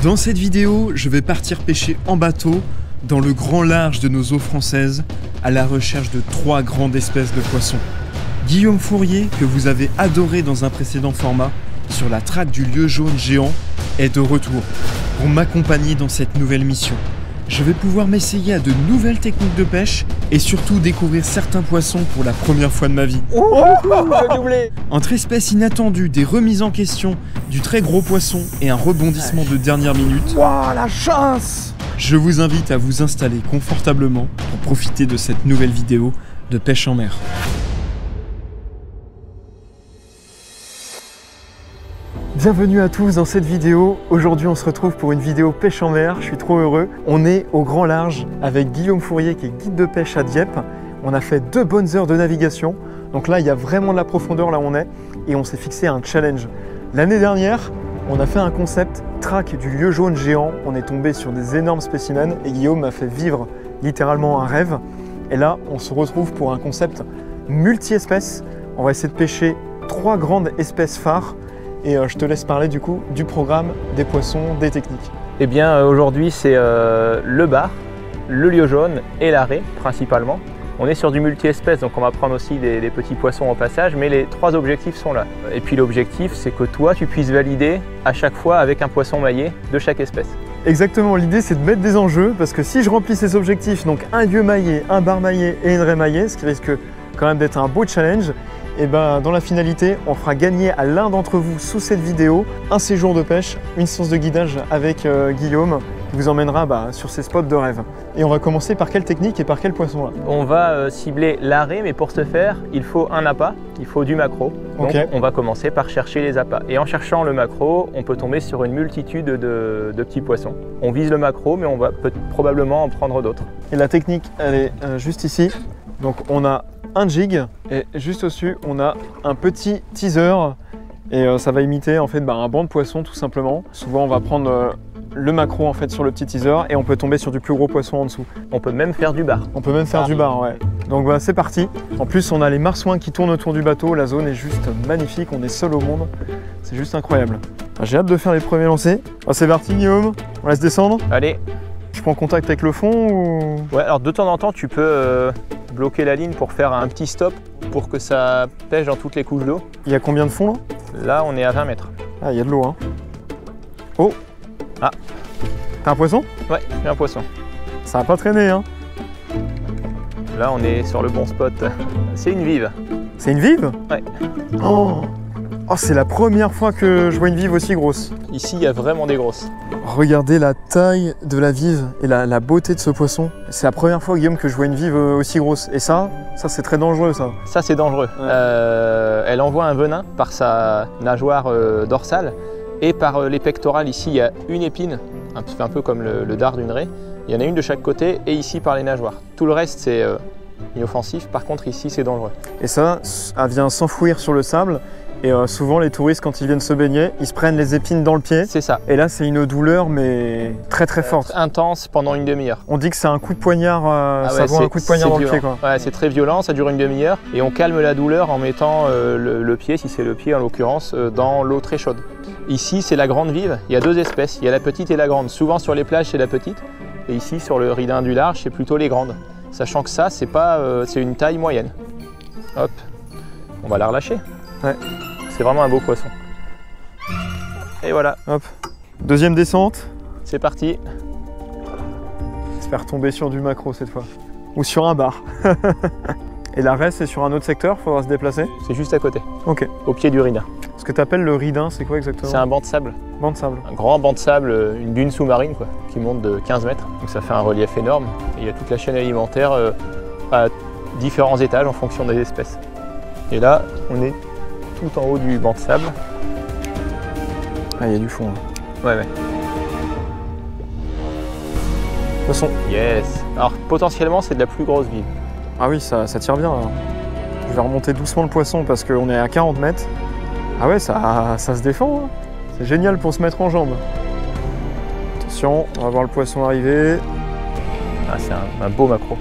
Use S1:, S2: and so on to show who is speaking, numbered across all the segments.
S1: Dans cette vidéo, je vais partir pêcher en bateau dans le grand large de nos eaux françaises à la recherche de 3 grandes espèces de poissons. Guillaume Fourier, que vous avez adoré dans un précédent format, sur la traque du lieu jaune géant, est de retour pour m'accompagner dans cette nouvelle mission. Je vais pouvoir m'essayer à de nouvelles techniques de pêche et surtout découvrir certains poissons pour la première fois de ma vie.
S2: Le doublé.
S1: Entre espèces inattendues, des remises en question, du très gros poisson et un rebondissement de dernière minute,
S2: Waouh, la chasse!
S1: je vous invite à vous installer confortablement pour profiter de cette nouvelle vidéo de pêche en mer. Bienvenue à tous dans cette vidéo. Aujourd'hui on se retrouve pour une vidéo pêche en mer, je suis trop heureux. On est au grand large avec Guillaume Fourier qui est guide de pêche à Dieppe. On a fait 2 bonnes heures de navigation, donc là il y a vraiment de la profondeur là où on est et on s'est fixé un challenge. L'année dernière, on a fait un concept traque du lieu jaune géant, on est tombé sur des énormes spécimens et Guillaume m'a fait vivre littéralement un rêve. Et là on se retrouve pour un concept multi-espèces. On va essayer de pêcher 3 grandes espèces phares. Et je te laisse parler du coup du programme, des poissons, des techniques.
S2: Eh bien aujourd'hui c'est le bar, le lieu jaune et la raie principalement. On est sur du multi-espèces donc on va prendre aussi des petits poissons au passage, mais les 3 objectifs sont là. Et puis l'objectif c'est que toi tu puisses valider à chaque fois avec un poisson maillé de chaque espèce.
S1: Exactement, l'idée c'est de mettre des enjeux parce que si je remplis ces objectifs, donc un lieu maillé, un bar maillé et une raie maillée, ce qui risque quand même d'être un beau challenge, et ben dans la finalité, on fera gagner à l'un d'entre vous sous cette vidéo un séjour de pêche, une séance de guidage avec Guillaume qui vous emmènera sur ces spots de rêve. Et on va commencer par quelle technique et par quel poisson là?
S2: On va cibler la raie, mais pour ce faire, il faut un appât, il faut du maquereau. Donc on va commencer par chercher les appâts. Et en cherchant le maquereau, on peut tomber sur une multitude de petits poissons. On vise le maquereau, mais on va probablement en prendre d'autres.
S1: Et la technique, elle est juste ici. Donc on a un jig et juste au-dessus on a un petit teaser et ça va imiter en fait un banc de poisson tout simplement. Souvent on va prendre le maquereau en fait sur le petit teaser et on peut tomber sur du plus gros poisson en dessous.
S2: On peut même faire du bar.
S1: On peut même faire du bar, ouais. Donc c'est parti. En plus on a les marsouins qui tournent autour du bateau, la zone est juste magnifique, on est seul au monde, c'est juste incroyable. J'ai hâte de faire les premiers lancers. C'est parti Guillaume, on laisse descendre.
S2: Allez.
S1: Je prends contact avec le fond ou...
S2: Ouais, alors de temps en temps tu peux bloquer la ligne pour faire un petit stop pour que ça pêche dans toutes les couches d'eau.
S1: Il y a combien de fond là?
S2: Là on est à 20 mètres.
S1: Ah, il y a de l'eau hein. Oh.
S2: Ah.
S1: T'as un poisson?
S2: Ouais, j'ai un poisson.
S1: Ça va pas traîner hein.
S2: Là on est sur le bon spot. C'est une vive.
S1: C'est une vive?
S2: Ouais.
S1: Oh, c'est la première fois que je vois une vive aussi grosse.
S2: Ici il y a vraiment des grosses.
S1: Regardez la taille de la vive et la beauté de ce poisson. C'est la première fois Guillaume que je vois une vive aussi grosse. Et ça c'est très dangereux ça.
S2: Ça c'est dangereux. Ouais. Elle envoie un venin par sa nageoire dorsale et par les pectorales. Ici il y a une épine, un peu comme le dard d'une raie. Il y en a une de chaque côté et ici par les nageoires. Tout le reste c'est inoffensif, par contre ici c'est dangereux.
S1: Et ça, elle vient s'enfouir sur le sable. Et souvent les touristes quand ils viennent se baigner, ils se prennent les épines dans le pied.
S2: C'est ça.
S1: Et là c'est une douleur mais très forte.
S2: Intense pendant une demi-heure.
S1: On dit que c'est un coup de poignard, ça vaut un coup de poignard dans le pied quoi.
S2: Ouais, c'est très violent, ça dure une demi-heure. Et on calme la douleur en mettant le pied, si c'est le pied en l'occurrence, dans l'eau très chaude. Ici c'est la grande vive, il y a 2 espèces, il y a la petite et la grande. Souvent sur les plages c'est la petite. Et ici sur le ridin du large c'est plutôt les grandes. Sachant que ça c'est une taille moyenne. Hop, on va la relâcher.
S1: Ouais.
S2: C'est vraiment un beau poisson. Et voilà.
S1: Hop. Deuxième descente.
S2: C'est parti.
S1: J'espère tomber sur du maquereau cette fois. Ou sur un bar. Et la raie c'est sur un autre secteur, faudra se déplacer?
S2: C'est juste à côté.
S1: Ok.
S2: Au pied du ridin.
S1: Ce que tu appelles le ridin, c'est quoi exactement?
S2: C'est un banc de sable.
S1: Banc de sable.
S2: Un grand banc de sable, une dune sous-marine quoi, qui monte de 15 mètres. Donc ça fait un relief énorme. Et il y a toute la chaîne alimentaire à différents étages en fonction des espèces. Et là, on est tout en haut du banc de sable.
S1: Ah, il y a du fond. Hein.
S2: Ouais.
S1: Poisson.
S2: Yes. Alors potentiellement c'est de la plus grosse vive.
S1: Ah oui, ça tire bien. Là. Je vais remonter doucement le poisson parce qu'on est à 40 mètres. Ah ouais, ça se défend. Hein. C'est génial pour se mettre en jambe. Attention, on va voir le poisson arriver.
S2: Ah, c'est un beau maquereau.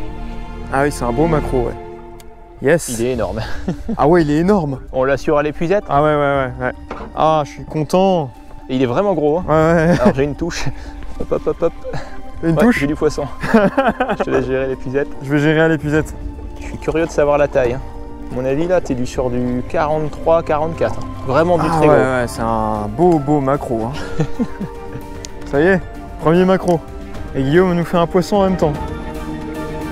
S1: Ah oui, c'est un beau maquereau, ouais. Yes.
S2: Il est énorme.
S1: Ah ouais, il est énorme.
S2: On l'assure à l'épuisette.
S1: Ah ouais. Ah, je suis content.
S2: Et il est vraiment gros. Hein.
S1: Ouais.
S2: Alors j'ai une touche. Hop, hop, hop, hop.
S1: Une
S2: Ouais,
S1: touche.
S2: j'ai du poisson. Je te laisse gérer l'épuisette.
S1: Je vais gérer à l'épuisette.
S2: Je suis curieux de savoir la taille. Hein. À mon avis, là, t'es sur du 43, 44. Hein. Vraiment du très gros.
S1: Ouais, c'est un beau macro. Hein. Ça y est, premier macro. Et Guillaume nous fait un poisson en même temps.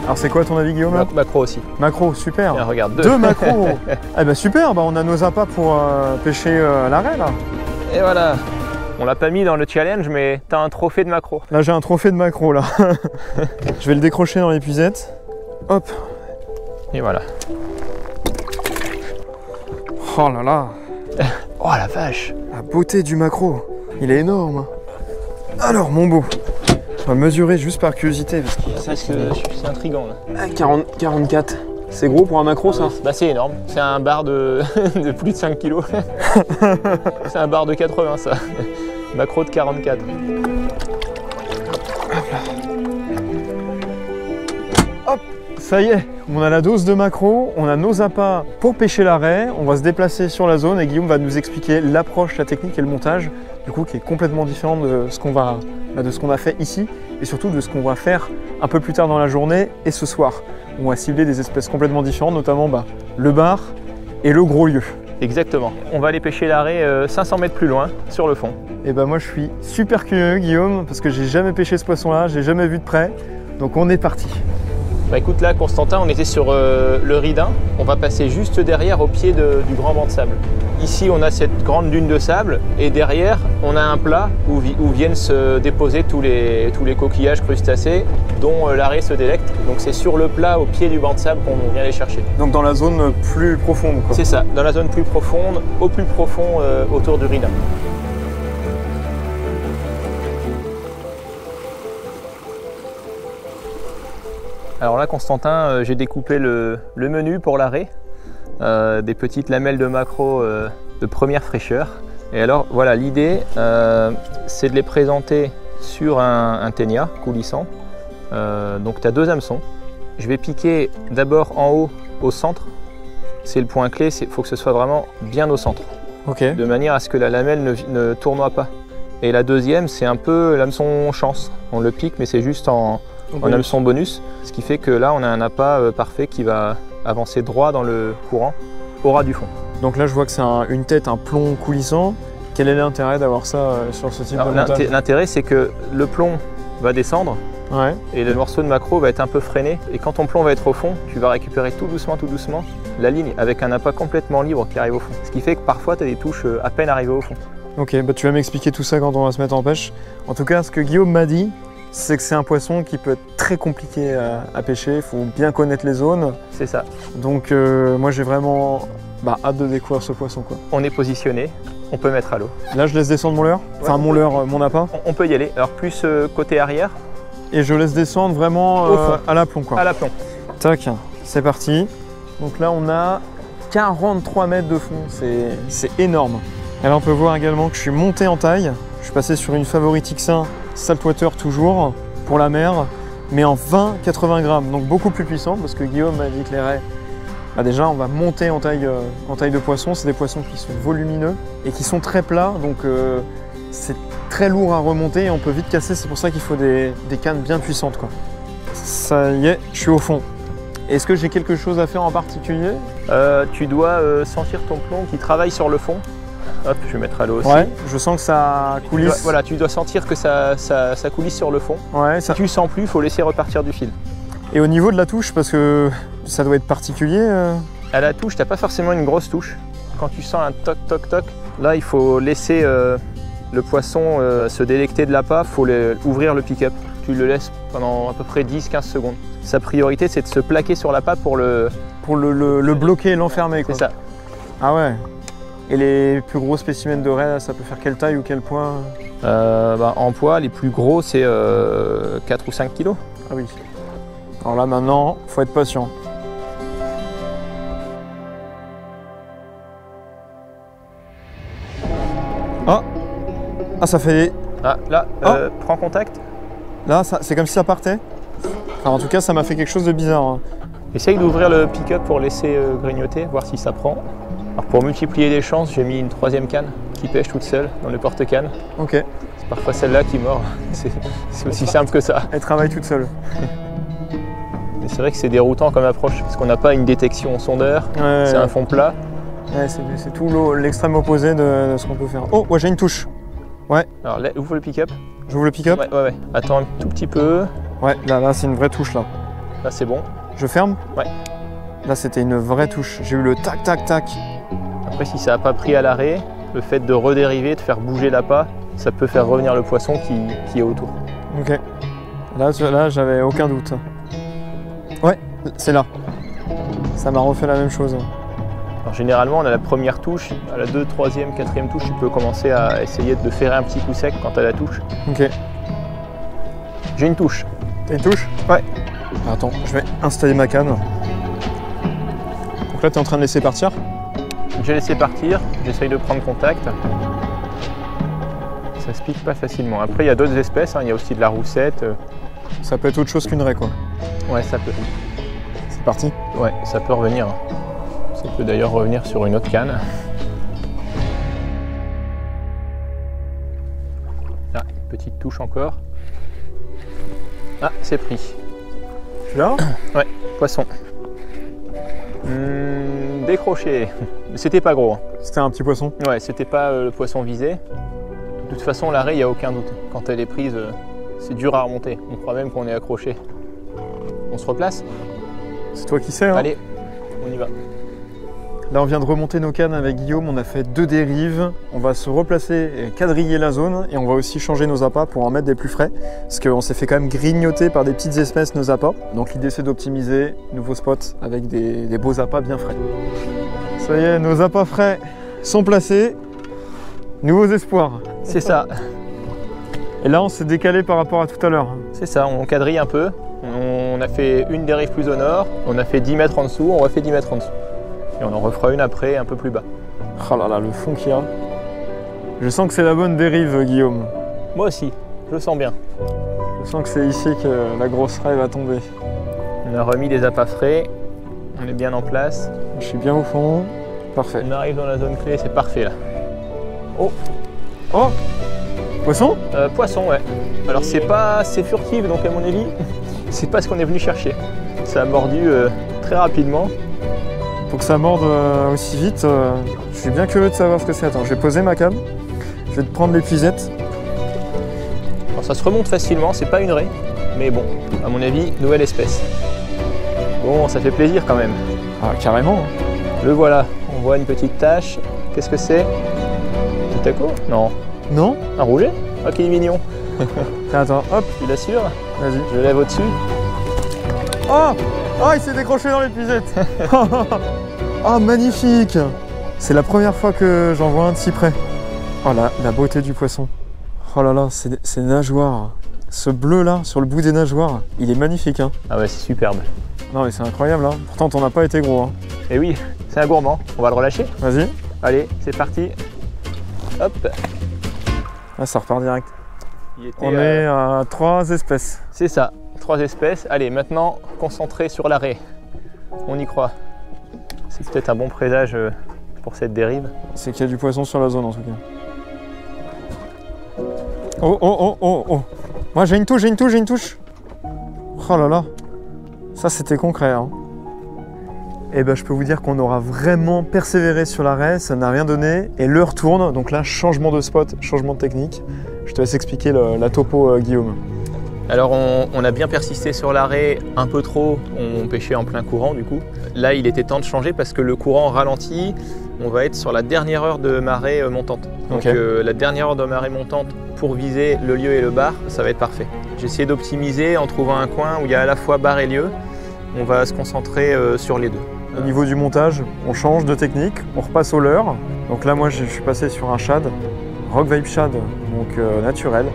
S1: Alors c'est quoi ton avis, Guillaume là?
S2: Macro aussi.
S1: Macro, super.
S2: Tiens, regarde, deux.
S1: Deux macros. Eh ben super, bah on a nos appâts pour pêcher l'arrêt là.
S2: Et voilà. On l'a pas mis dans le challenge, mais t'as un trophée de macro.
S1: Là j'ai un trophée de macro là. Je vais le décrocher dans l'épuisette. Hop.
S2: Et voilà.
S1: Oh là là.
S2: Oh la vache.
S1: La beauté du macro. Il est énorme. Alors mon beau. On va mesurer juste par curiosité. Parce que
S2: C'est intriguant là.
S1: 44. C'est gros pour un macro ça?
S2: Bah c'est énorme. C'est un bar de, de plus de 5 kg. C'est un bar de 80 ça. Macro de 44.
S1: Hop, ça y est, on a la dose de macro, on a nos appâts pour pêcher l'arrêt, on va se déplacer sur la zone et Guillaume va nous expliquer l'approche, la technique et le montage, du coup qui est complètement différent de ce qu'on a fait ici et surtout de ce qu'on va faire un peu plus tard dans la journée et ce soir. On va cibler des espèces complètement différentes, notamment le bar et le gros lieu.
S2: Exactement. On va aller pêcher l'arrêt 500 mètres plus loin, sur le fond.
S1: Et moi je suis super curieux Guillaume, parce que j'ai jamais pêché ce poisson là, j'ai jamais vu de près, donc on est parti.
S2: Bah écoute là Constantin, on était sur le Ridin, on va passer juste derrière au pied du grand banc de sable. Ici on a cette grande dune de sable et derrière on a un plat où viennent se déposer tous les coquillages crustacés dont l'arrêt se délecte. Donc c'est sur le plat au pied du banc de sable qu'on vient les chercher.
S1: Donc dans la zone plus profonde quoi.
S2: C'est ça, dans la zone plus profonde, au plus profond autour du Ridin. Alors là, Constantin, j'ai découpé le menu pour l'arrêt, des petites lamelles de maquereau de première fraîcheur. Et alors, voilà, l'idée, c'est de les présenter sur un ténia coulissant. Donc, tu as deux hameçons. Je vais piquer d'abord en haut, au centre. C'est le point clé, il faut que ce soit vraiment bien au centre.
S1: Ok.
S2: De manière à ce que la lamelle ne tournoie pas. Et la deuxième, c'est un peu l'hameçon chance. On le pique, mais c'est juste en hameçon bonus, ce qui fait que là on a un appât parfait qui va avancer droit dans le courant au ras du fond.
S1: Donc là je vois que c'est une tête, un plomb coulissant. Quel est l'intérêt d'avoir ça sur ce type de montage?
S2: L'intérêt c'est que le plomb va descendre et le morceau de maquereau va être un peu freiné, et quand ton plomb va être au fond, tu vas récupérer tout doucement la ligne avec un appât complètement libre qui arrive au fond. Ce qui fait que parfois tu as des touches à peine arrivées au fond.
S1: Ok, tu vas m'expliquer tout ça quand on va se mettre en pêche. En tout cas, ce que Guillaume m'a dit, c'est que c'est un poisson qui peut être très compliqué à pêcher, il faut bien connaître les zones.
S2: C'est ça.
S1: Donc moi j'ai vraiment hâte de découvrir ce poisson quoi.
S2: On est positionné, on peut mettre à l'eau.
S1: Là je laisse descendre mon leurre, enfin mon appât.
S2: On peut y aller, alors plus côté arrière.
S1: Et je laisse descendre vraiment à l'aplomb quoi.
S2: À l'aplomb.
S1: Tac, c'est parti. Donc là on a 43 mètres de fond, c'est énorme. Et là on peut voir également que je suis monté en taille. Je suis passé sur une Favorite X1 Saltwater toujours pour la mer, mais en 20-80 grammes, donc beaucoup plus puissant parce que Guillaume m'a dit que les raies, déjà on va monter en taille de poisson. C'est des poissons qui sont volumineux et qui sont très plats, donc c'est très lourd à remonter et on peut vite casser. C'est pour ça qu'il faut des cannes bien puissantes quoi. Ça y est, je suis au fond. Est-ce que j'ai quelque chose à faire en particulier?
S2: Tu dois sentir ton plomb qui travaille sur le fond. Hop, je vais mettre à l'eau aussi.
S1: Ouais, je sens que ça coulisse.
S2: Tu dois sentir que ça coulisse sur le fond.
S1: Ouais,
S2: Si tu sens plus, il faut laisser repartir du fil.
S1: Et au niveau de la touche, parce que ça doit être particulier.
S2: À la touche, tu n'as pas forcément une grosse touche. Quand tu sens un toc toc toc, là il faut laisser le poisson se délecter de l'appât, il faut ouvrir le pick-up. Tu le laisses pendant à peu près 10-15 secondes. Sa priorité c'est de se plaquer sur l'appât pour le
S1: bloquer, l'enfermer.
S2: C'est ça.
S1: Ah ouais. Et les plus gros spécimens de raie, ça peut faire quelle taille ou quel poids?
S2: En poids, les plus gros, c'est 4 ou 5 kilos.
S1: Ah oui. Alors là, maintenant, faut être patient. Ah, ça fait...
S2: Ah, là, prends contact.
S1: Là, c'est comme si ça partait. Enfin, en tout cas, ça m'a fait quelque chose de bizarre. Hein.
S2: Essaye d'ouvrir le pick-up pour laisser grignoter, voir si ça prend. Alors pour multiplier les chances, j'ai mis une troisième canne. qui pêche toute seule dans le porte-canne.
S1: Ok.
S2: C'est parfois celle-là qui mord. C'est aussi simple que ça.
S1: Elle travaille toute seule.
S2: Mais c'est vrai que c'est déroutant comme approche parce qu'on n'a pas une détection sondeur.
S1: Ouais,
S2: c'est un fond plat.
S1: Ouais, c'est tout l'extrême opposé de ce qu'on peut faire. Oh, ouais, j'ai une touche. Ouais.
S2: Alors là, ouvre le pick-up.
S1: J'ouvre le pick-up.
S2: Ouais. Attends un tout petit peu.
S1: Ouais, là c'est une vraie touche là.
S2: Là c'est bon.
S1: Je ferme.
S2: Ouais.
S1: Là c'était une vraie touche. J'ai eu le tac tac tac.
S2: Après si ça n'a pas pris à l'arrêt, le fait de redériver, de faire bouger l'appât, ça peut faire revenir le poisson qui est autour.
S1: Ok. Là j'avais aucun doute. Ouais, c'est là. Ça m'a refait la même chose.
S2: Alors, généralement on a la première touche, à la 2e, 3e, 4e touche, tu peux commencer à essayer de ferrer un petit coup sec quand tu as la touche.
S1: Ok.
S2: J'ai une touche.
S1: T'as une touche? Ouais. Attends, je vais installer ma canne. Donc là, tu es en train de laisser partir?
S2: J'ai laissé partir, j'essaye de prendre contact. Ça se pique pas facilement. Après, il y a d'autres espèces, hein. Il y a aussi de la roussette.
S1: Ça peut être autre chose qu'une raie, quoi.
S2: Ouais, ça peut.
S1: C'est parti?
S2: Ouais, ça peut revenir. Ça peut d'ailleurs revenir sur une autre canne. Ah, une petite touche encore. Ah, c'est pris.
S1: Tu l'as?
S2: Ouais, poisson. Décroché. C'était pas gros. Hein.
S1: C'était un petit poisson?
S2: Ouais, c'était pas le poisson visé. De toute façon, la raie, il n'y a aucun doute. Quand elle est prise, c'est dur à remonter. On croit même qu'on est accroché. On se replace?
S1: C'est toi qui sais, hein?
S2: Allez, on y va.
S1: Là, on vient de remonter nos cannes avec Guillaume. On a fait 2 dérives. On va se replacer et quadriller la zone. Et on va aussi changer nos appâts pour en mettre des plus frais. Parce qu'on s'est fait quand même grignoter par des petites espèces nos appâts. Donc l'idée, c'est d'optimiser nouveaux spots avec des beaux appâts bien frais. Ça y est, nos appâts frais sont placés. Nouveaux espoirs.
S2: C'est ça.
S1: Et là, on s'est décalé par rapport à tout à l'heure.
S2: C'est ça, on quadrille un peu. On a fait une dérive plus au nord. On a fait 10 mètres en dessous. On refait 10 mètres en dessous. Et on en refera une après, un peu plus bas.
S1: Oh là là, le fond qu'il y a. Je sens que c'est la bonne dérive, Guillaume.
S2: Moi aussi, je le sens bien.
S1: Je sens que c'est ici que la grosse raie va tomber.
S2: On a remis des appâts frais. On est bien en place.
S1: Je suis bien au fond. Parfait.
S2: On arrive dans la zone clé, c'est parfait là. Oh!
S1: Oh! Poisson?
S2: Poisson, ouais. Alors c'est furtif, donc à mon avis, c'est pas ce qu'on est venu chercher. Ça a mordu très rapidement.
S1: Pour que ça morde aussi vite, je suis bien curieux de savoir ce que c'est. Attends, je vais poser ma canne. Je vais te prendre l'épuisette.
S2: Alors ça se remonte facilement, c'est pas une raie, mais bon, à mon avis, nouvelle espèce. Bon, ça fait plaisir quand même.
S1: Ah, carrément.
S2: Le voilà, on voit une petite tache. Qu'est-ce que c'est? Petit taco? Non.
S1: Non?
S2: Un rouget? Ok, mignon.
S1: Attends, hop,
S2: Tu l'assures?
S1: vas-y.
S2: Je lève au-dessus.
S1: Oh! Oh, il s'est décroché dans l'épuisette. Oh, magnifique! C'est la première fois que j'en vois un de si près. Oh, la beauté du poisson. Oh là là, c'est nageoires. Ce bleu là, sur le bout des nageoires, il est magnifique. Hein.
S2: Ah ouais, c'est superbe.
S1: Non mais c'est incroyable. Hein. Pourtant, t'en as pas été gros. Hein.
S2: Et oui, c'est un gourmand. On va le relâcher.
S1: Vas-y.
S2: Allez, c'est parti. Hop.
S1: Ah, ça repart direct.
S2: Il était,
S1: On est à 3 espèces.
S2: C'est ça, 3 espèces. Allez, maintenant, concentré sur la raie. On y croit. C'est peut-être un bon présage pour cette dérive.
S1: C'est qu'il y a du poisson sur la zone en tout cas. Oh, oh, oh, oh, oh. Moi j'ai une touche, j'ai une touche, j'ai une touche. Oh là là. Ça c'était concret. Hein. Et ben je peux vous dire qu'on aura vraiment persévéré sur la raie, ça n'a rien donné. Et l'heure tourne, donc là changement de spot, changement de technique. Je te laisse expliquer la topo Guillaume.
S2: Alors on a bien persisté sur la raie, un peu trop, on pêchait en plein courant du coup. Là il était temps de changer parce que le courant ralentit, on va être sur la dernière heure de marée montante. Donc
S1: Okay.
S2: La dernière heure de marée montante pour viser le lieu et le bar, ça va être parfait. J'ai essayé d'optimiser en trouvant un coin où il y a à la fois bar et lieu. On va se concentrer sur les deux.
S1: Au niveau du montage, on change de technique, on repasse au leurre. Donc là moi je suis passé sur un shad, Rock Vibe Shad, donc naturel.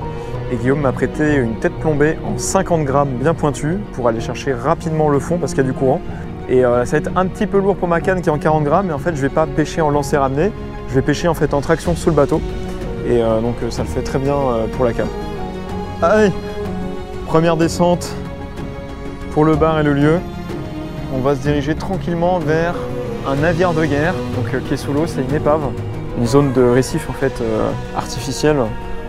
S1: Et Guillaume m'a prêté une tête plombée en 50 grammes bien pointue pour aller chercher rapidement le fond parce qu'il y a du courant. Et ça va être un petit peu lourd pour ma canne qui est en 40 grammes, mais en fait je vais pas pêcher en lancer ramené, je vais pêcher en fait en traction sous le bateau. Et donc ça le fait très bien pour la canne. Allez, première descente pour le bar et le lieu. On va se diriger tranquillement vers un navire de guerre, donc qui est sous l'eau, c'est une épave. une zone de récif en fait artificielle.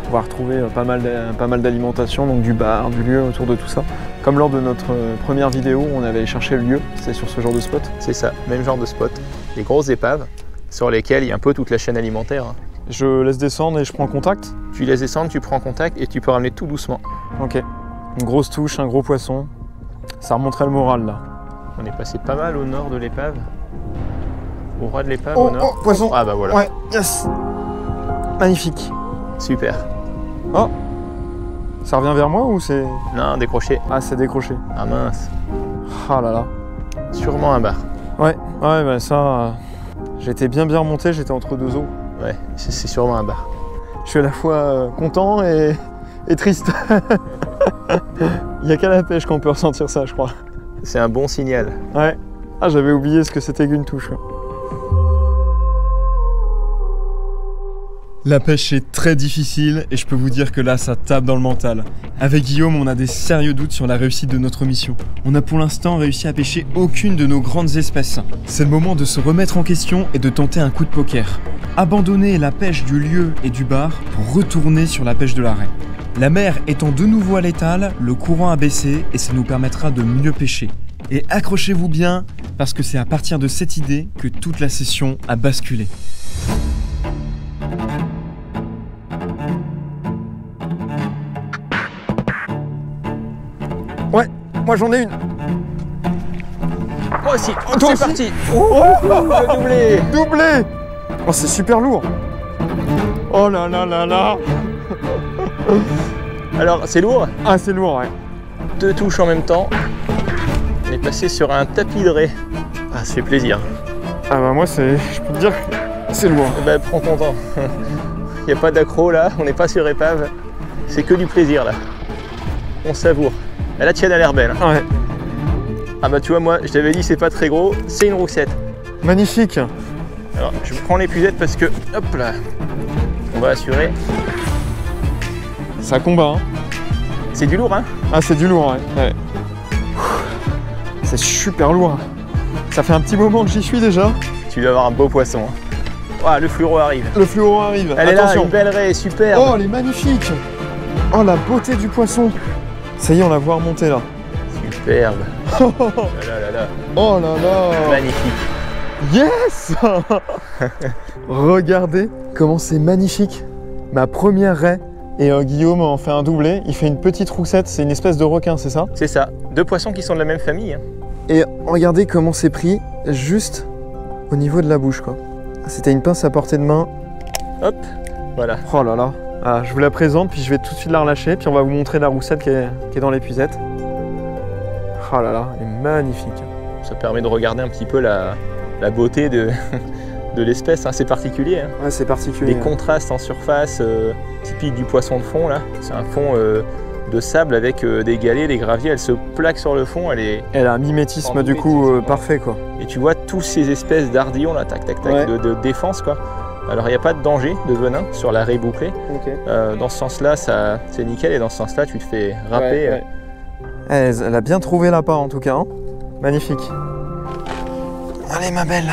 S1: On va retrouver pas mal d'alimentation, donc du bar, du lieu autour de tout ça. Comme lors de notre première vidéo, on avait allé chercher le lieu, c'était sur ce genre de spot.
S2: C'est ça, même genre de spot. Des grosses épaves sur lesquelles il y a un peu toute la chaîne alimentaire.
S1: Je laisse descendre et je prends contact.
S2: Tu laisses descendre, tu prends contact et tu peux ramener tout doucement.
S1: Ok, une grosse touche, un gros poisson. Ça remonterait le moral là.
S2: On est passé pas mal au nord de l'épave. Au ras de l'épave,
S1: Oh,
S2: au nord.
S1: oh, poisson.
S2: Ah bah voilà.
S1: Ouais, yes. Magnifique.
S2: Super.
S1: Oh, ça revient vers moi ou c'est...
S2: Non, décroché.
S1: Ah, c'est décroché.
S2: Ah mince.
S1: Ah là là.
S2: Sûrement un bar.
S1: Ouais, bah ça... j'étais bien remonté, j'étais entre deux eaux.
S2: Ouais, c'est sûrement un bar.
S1: Je suis à la fois content et triste. Il n'y a qu'à la pêche qu'on peut ressentir ça, je crois.
S2: C'est un bon signal.
S1: Ouais. Ah, j'avais oublié ce que c'était qu'une touche. La pêche est très difficile et je peux vous dire que là, ça tape dans le mental. Avec Guillaume, on a des sérieux doutes sur la réussite de notre mission. On n'a pour l'instant réussi à pêcher aucune de nos grandes espèces. C'est le moment de se remettre en question et de tenter un coup de poker. Abandonner la pêche du lieu et du bar pour retourner sur la pêche de l'arrêt. La mer étant de nouveau à l'étal, le courant a baissé et ça nous permettra de mieux pêcher. Et accrochez-vous bien, parce que c'est à partir de cette idée que toute la session a basculé. Ouais, moi j'en ai une.
S2: Moi aussi,
S1: toi
S2: c'est
S1: aussi
S2: parti. Le doublé.
S1: Doublé. Oh, c'est super lourd. Oh là là là là.
S2: Alors, c'est lourd.
S1: Ah, c'est lourd, ouais.
S2: 2 touches en même temps. On est passé sur un tapis de raie. Ah, ça fait plaisir.
S1: Ah bah moi, je peux te dire, c'est lourd.
S2: Bah, prends ton temps. Il n'y a pas d'accro là, on n'est pas sur épave. C'est que du plaisir là. On savoure. Et la tienne a l'air belle.
S1: Ouais.
S2: Ah bah tu vois, moi, je t'avais dit c'est pas très gros, c'est une roussette.
S1: Magnifique.
S2: Alors, je prends l'épuisette parce que, hop là, on va assurer.
S1: Ça combat, hein.
S2: C'est du lourd, hein.
S1: Ah, c'est du lourd, ouais. C'est super lourd. Ça fait un petit moment que j'y suis déjà.
S2: Tu dois avoir un beau poisson. Ah, le fluoro arrive.
S1: Le fluoro arrive.
S2: Elle
S1: Attention.
S2: est là, une belle raie, superbe.
S1: Oh, elle est magnifique. Oh, la beauté du poisson. Ça y est, on la voit remonter là.
S2: Superbe.
S1: Oh
S2: Là là là.
S1: là là.
S2: Magnifique.
S1: Yes. Regardez comment c'est magnifique. Ma première raie. Et Guillaume en fait un doublé. Il fait une petite roussette. C'est une espèce de requin, c'est ça?
S2: C'est ça. 2 poissons qui sont de la même famille. Hein.
S1: Et regardez comment c'est pris juste au niveau de la bouche, quoi. C'était une pince à portée de main.
S2: Hop, voilà.
S1: Oh là là. Ah, je vous la présente, puis je vais tout de suite la relâcher, puis on va vous montrer la roussette qui est dans l'épuisette. Oh là là, elle est magnifique.
S2: Ça permet de regarder un petit peu la beauté de, de l'espèce. Hein. C'est particulier. Hein.
S1: Ouais, c'est particulier.
S2: Les contrastes en surface typiques du poisson de fond, là. C'est un fond de sable avec des galets, des graviers. Elle se plaque sur le fond. Elle
S1: a un mimétisme du coup parfait, quoi.
S2: Et tu vois tous ces espèces d'ardillons là, tac tac tac, ouais. de défense, quoi. Alors il n'y a pas de danger de venin sur la raie bouclée. Okay. Dans ce sens-là, c'est nickel, et dans ce sens-là, tu te fais râper.
S1: Ouais. Elle a bien trouvé l'appât en tout cas. Hein. Magnifique. Allez ma belle.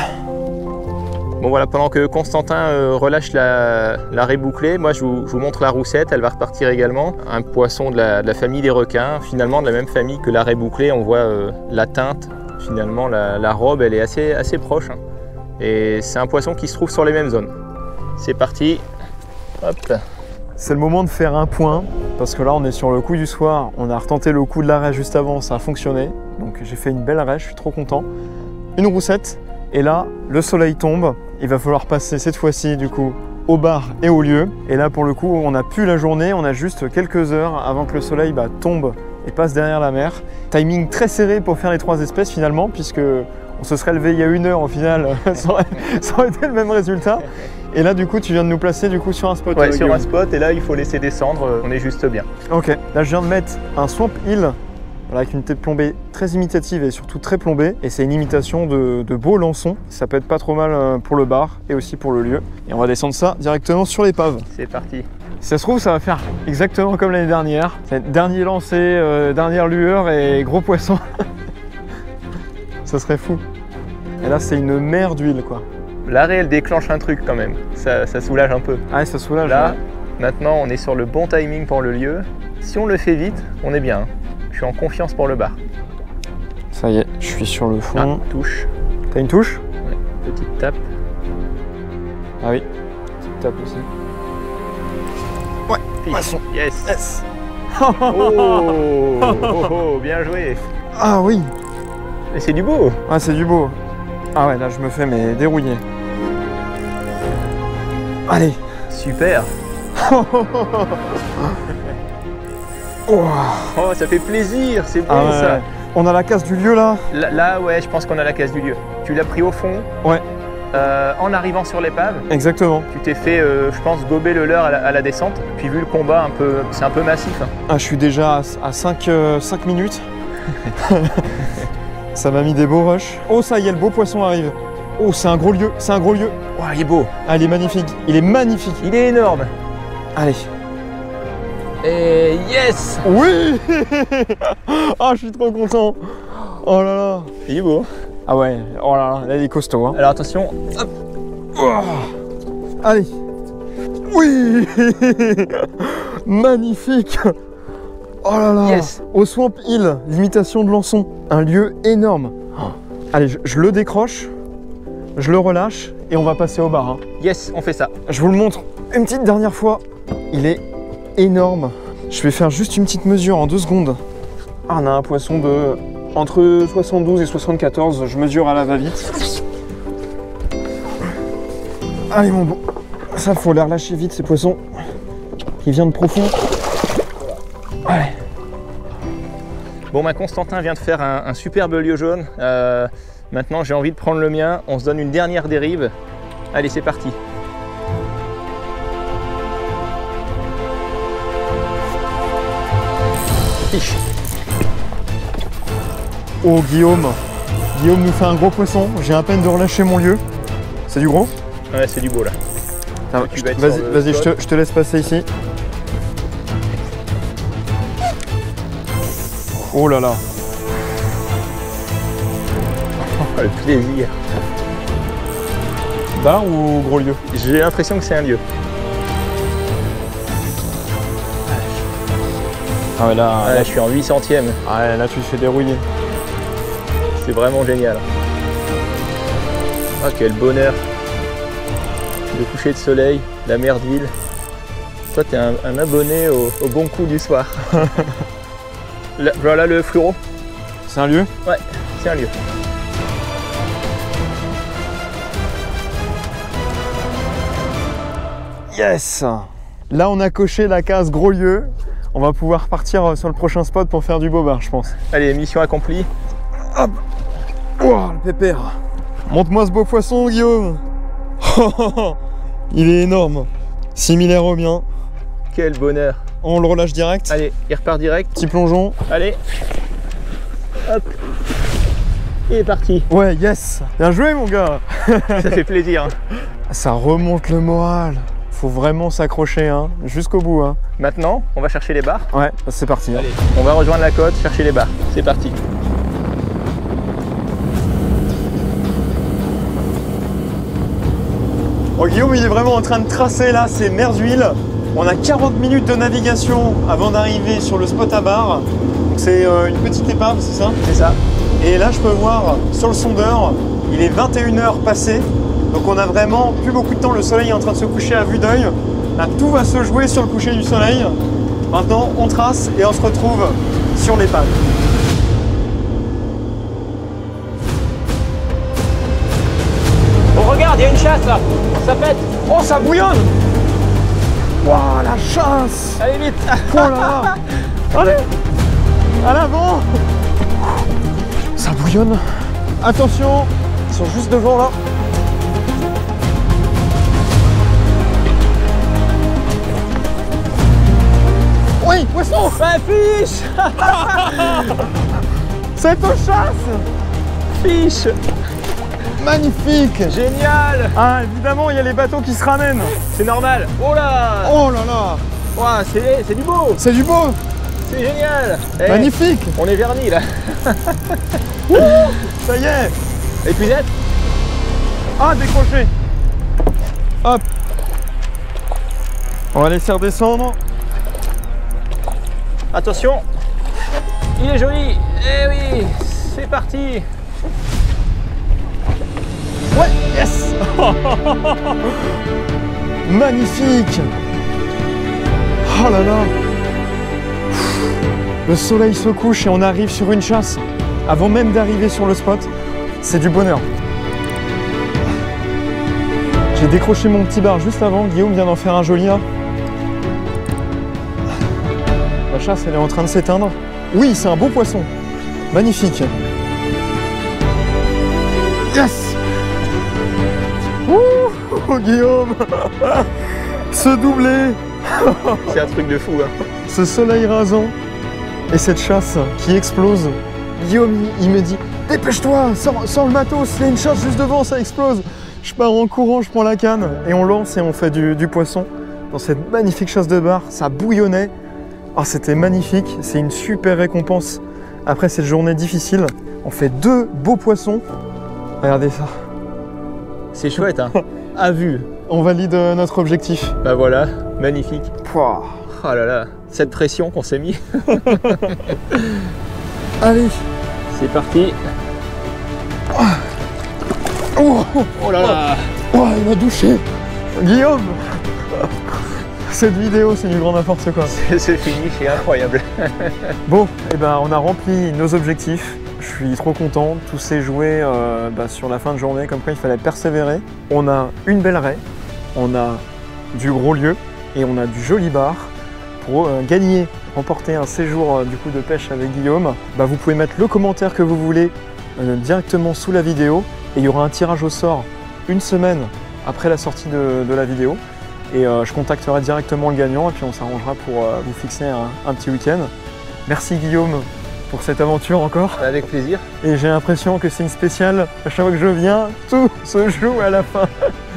S2: Bon voilà, pendant que Constantin relâche la raie bouclée, moi je vous montre la roussette, elle va repartir également. Un poisson de la famille des requins, finalement de la même famille que la raie bouclée. On voit la teinte, finalement la robe, elle est assez proche. Hein. Et c'est un poisson qui se trouve sur les mêmes zones. C'est parti, hop.
S1: C'est le moment de faire un point, parce que là on est sur le coup du soir. On a retenté le coup de la raie juste avant, ça a fonctionné. Donc j'ai fait une belle raie, je suis trop content. Une roussette, et là le soleil tombe. Il va falloir passer cette fois-ci du coup au bar et au lieu. Et là pour le coup on n'a plus la journée, on a juste quelques heures avant que le soleil tombe et passe derrière la mer. Timing très serré pour faire les 3 espèces finalement, puisque on se serait levé il y a 1 heure au final, ça aurait été le même résultat. Et là du coup tu viens de nous placer du coup sur un spot.
S2: Ouais, sur un spot, et là il faut laisser descendre, on est juste bien.
S1: Ok, là je viens de mettre un swamp hill avec une tête plombée très imitative et surtout très plombée. Et c'est une imitation de beau lançon. Ça peut être pas trop mal pour le bar et aussi pour le lieu. Et on va descendre ça directement sur l'épave.
S2: C'est parti.
S1: Si ça se trouve, ça va faire exactement comme l'année dernière. C'est dernier lancé, dernière lueur et gros poisson. Ça serait fou. Et là, c'est une mer d'huile, quoi.
S2: L'arrêt, elle déclenche un truc quand même. Ça soulage un peu.
S1: Ah, ça soulage.
S2: Là,
S1: ouais.
S2: maintenant, on est sur le bon timing pour le lieu. Si on le fait vite, on est bien. Je suis en confiance pour le bar.
S1: Ça y est, je suis sur le fond.
S2: Ah, touche.
S1: T'as une touche?
S2: Ouais, petite tape.
S1: Ah oui. Petite tape aussi. Ouais, poisson.
S2: Yes.
S1: Yes.
S2: Oh, bien joué.
S1: Ah oui.
S2: Et c'est du beau.
S1: Ah, c'est du beau. Ah ouais, là je me fais mais dérouiller. Allez.
S2: Super.
S1: Oh,
S2: ça fait plaisir, c'est bon
S1: ah ouais.
S2: ça.
S1: On a la casse du lieu là.
S2: Là, ouais, je pense qu'on a la casse du lieu. Tu l'as pris au fond.
S1: Ouais.
S2: En arrivant sur l'épave.
S1: Exactement.
S2: Tu t'es fait, je pense, gober le leurre à la descente. Puis vu le combat, c'est un peu massif. Hein.
S1: Ah, je suis déjà à 5 minutes. Ça m'a mis des beaux rushs. Oh, ça y est, le beau poisson arrive. Oh, c'est un gros lieu, c'est un gros lieu.
S2: Oh, il est beau.
S1: Ah, il est magnifique, il est magnifique.
S2: Il est énorme.
S1: Allez.
S2: Et yes.
S1: Oui. Ah, je suis trop content. Oh là là.
S2: Il est beau.
S1: Ah ouais, oh là là, il est costaud. Hein.
S2: Alors attention. Hop.
S1: Oh. Allez. Oui. Magnifique. Oh là là.
S2: Yes.
S1: Au Swamp Hill, l'imitation de Lançon. Un lieu énorme. Oh. Allez, je le décroche, je le relâche et on va passer au bar. Hein.
S2: Yes, on fait ça.
S1: Je vous le montre une petite dernière fois. Il est énorme. Je vais faire juste une petite mesure en 2 secondes. Ah, on a un poisson de entre 72 et 74. Je mesure à la va-vite. Allez mon bon. Ça, faut les relâcher vite ces poissons. Il vient de profond. Allez.
S2: Bon, Constantin vient de faire un superbe lieu jaune. Maintenant, j'ai envie de prendre le mien. On se donne une dernière dérive. Allez, c'est parti. Fiche.
S1: Oh, Guillaume. Guillaume nous fait un gros poisson. J'ai à peine de relâcher mon lieu. C'est du gros?
S2: Ouais, c'est du beau là.
S1: Vas-y, je te laisse passer ici. Oh là là.
S2: Oh, le plaisir.
S1: Bar ou gros lieu?
S2: J'ai l'impression que c'est un lieu.
S1: Ah ouais, là,
S2: Je suis en 800e.
S1: Ah ouais, là tu te fais dérouiller.
S2: C'est vraiment génial. Ah, quel bonheur. Le coucher de soleil, la mer d'huile. Toi, t'es un abonné au bon coup du soir. Là, voilà le fluoro.
S1: C'est un lieu?
S2: Ouais, c'est un lieu.
S1: Yes! Là, on a coché la case gros lieu. On va pouvoir partir sur le prochain spot pour faire du beau bar, je pense.
S2: Allez, mission accomplie.
S1: Hop! Oh, le pépère! Montre-moi ce beau poisson, Guillaume! Il est énorme. Similaire au mien.
S2: Quel bonheur.
S1: On le relâche direct.
S2: Allez, il repart direct.
S1: Petit plongeon.
S2: Allez. Hop. Il est parti.
S1: Ouais, yes! Bien joué, mon gars!
S2: Ça fait plaisir.
S1: Ça remonte le moral. Faut vraiment s'accrocher, hein, jusqu'au bout. Hein.
S2: Maintenant, on va chercher les barres.
S1: Ouais, c'est parti.
S2: Allez, on va rejoindre la côte, chercher les barres. C'est parti.
S1: Oh, Guillaume, il est vraiment en train de tracer là, c'est mer d'huile. On a 40 minutes de navigation avant d'arriver sur le spot à bar. C'est une petite épave, c'est ça?
S2: C'est ça.
S1: Et là, je peux voir sur le sondeur, il est 21h passé. Donc on a vraiment plus beaucoup de temps, le soleil est en train de se coucher à vue d'œil. Là, tout va se jouer sur le coucher du soleil. Maintenant, on trace et on se retrouve sur l'épave.
S2: Oh, regarde, il y a une chasse là. Ça pète.
S1: Oh, ça bouillonne! Waouh, la chasse!
S2: Allez, vite.
S1: Oh là là! Allez! À l'avant! Ça bouillonne! Attention! Ils sont juste devant là! Oui, poisson!
S2: Fiche.
S1: C'est aux chasses!
S2: Fiche.
S1: Magnifique!
S2: Génial.
S1: Ah, évidemment, il y a les bateaux qui se ramènent!
S2: C'est normal. Oh là.
S1: Oh là là!
S2: Ouah, c'est du beau.
S1: C'est du beau!
S2: C'est génial. Eh,
S1: Magnifique!
S2: on est vernis là.
S1: Ça y est!
S2: Épuisette.
S1: Ah, décroché. Hop. On va laisser redescendre.
S2: Attention, il est joli. Eh oui, c'est parti.
S1: Ouais, yes. Magnifique. Oh là là. Le soleil se couche et on arrive sur une chasse. Avant même d'arriver sur le spot, c'est du bonheur. J'ai décroché mon petit bar juste avant, Guillaume vient d'en faire un joli là. La chasse elle est en train de s'éteindre. Oui, c'est un beau poisson. Magnifique. Yes. Ouh, Guillaume. Ce doublé.
S2: C'est un truc de fou. Hein.
S1: Ce soleil rasant et cette chasse qui explose. Guillaume, il me dit « Dépêche-toi, sors le matos, il y a une chasse juste devant, ça explose !» Je pars en courant, je prends la canne et on lance et on fait du poisson dans cette magnifique chasse de bar. Ça bouillonnait. Oh, c'était magnifique, c'est une super récompense. Après cette journée difficile, on fait 2 beaux poissons. Regardez ça.
S2: C'est chouette, hein. À vue.
S1: On valide notre objectif.
S2: Bah voilà, magnifique.
S1: Pouah.
S2: Oh là là, cette pression qu'on s'est mis.
S1: Allez,
S2: c'est parti.
S1: oh,
S2: Oh là là.
S1: Oh, il m'a douché. Guillaume. Cette vidéo, c'est du grand n'importe quoi.
S2: C'est fini, c'est incroyable.
S1: Bon, et ben, on a rempli nos objectifs. Je suis trop content. Tout s'est joué sur la fin de journée, comme quoi il fallait persévérer. On a une belle raie, on a du gros lieu et on a du joli bar. Pour gagner, remporter un séjour du coup de pêche avec Guillaume, vous pouvez mettre le commentaire que vous voulez directement sous la vidéo et il y aura un tirage au sort une semaine après la sortie de la vidéo et je contacterai directement le gagnant et puis on s'arrangera pour vous fixer un petit week-end. Merci Guillaume pour cette aventure encore.
S2: Avec plaisir.
S1: Et j'ai l'impression que c'est une spéciale. À chaque fois que je viens, tout se joue à la fin.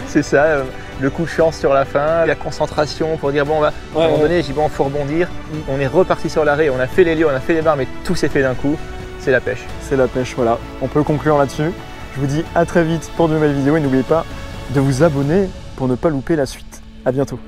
S2: C'est ça, le coup de chance sur la fin, la concentration pour dire bon, à un moment donné, j'ai dit bon, il faut rebondir. On est reparti sur l'arrêt, on a fait les lieux, on a fait les barres, mais tout s'est fait d'un coup. C'est la pêche.
S1: C'est la pêche, voilà. On peut conclure là-dessus. Je vous dis à très vite pour de nouvelles vidéos et n'oubliez pas de vous abonner pour ne pas louper la suite. À bientôt.